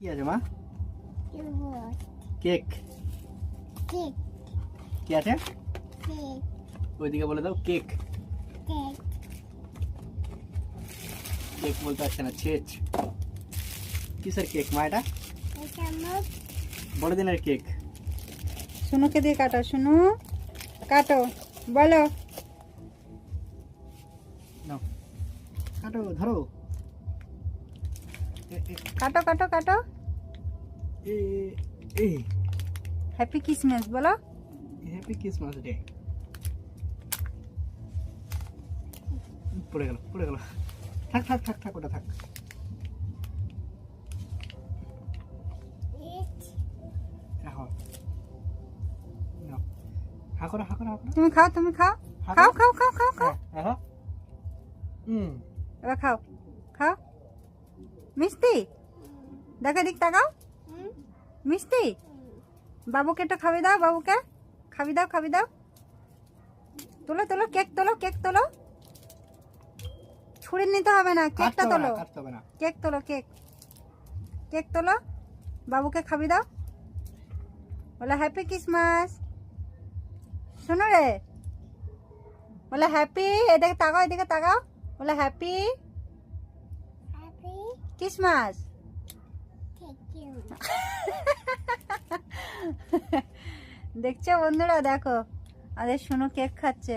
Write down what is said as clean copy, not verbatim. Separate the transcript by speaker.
Speaker 1: কি আছে মা? কেক। কি আছে? ওইদিকে বলে দাও কেক। কেক বলতে পারছে না, ছেচ। কিসের কেক মা এটা? বড়দিনের কেক।
Speaker 2: শুনুকে দিয়ে কাটো, শুনু কাটো, বলো।
Speaker 1: নাও কাটো, ধরো।
Speaker 2: কাটো কাটো কাটো।
Speaker 1: এই
Speaker 2: হ্যাপি ক্রিসমাস বলো।
Speaker 1: Happy Christmas day. পড়ে গেল, পড়ে গেল। থাক থাক থাক থাক, ওটা থাক। রাখো। নাও। হা করো, হা করো, হা করো।
Speaker 2: তুমি খাও, তুমি খাও, খাও খাও খাও খাও খাও।
Speaker 1: রাখো।
Speaker 2: এবার খাও, খাও। মিষ্টি দেখো, দিক তাকাও। মিষ্টি বাবুকে একটু খাবি দাও, বাবুকে খাবি দাও, খাবি দাও। তোলো তোলো, কেক তোলো, কেক তোলো। ছুরি নিতে হবে না, কেকটা তোলো।
Speaker 1: কাটতে হবে না।
Speaker 2: কেক তোলো, কেক কেক তোলো, বাবুকে খাবি দাও। বলে হ্যাপি ক্রিসমাস। শোনো রে, বলে হ্যাপি, এদিকে তাকাও, এদিকে তাকাও। বলে হ্যাপি ক্রিসমাস। দেখছো বন্ধুরা, দেখো আমাদের সোনু কেক খাচ্ছে।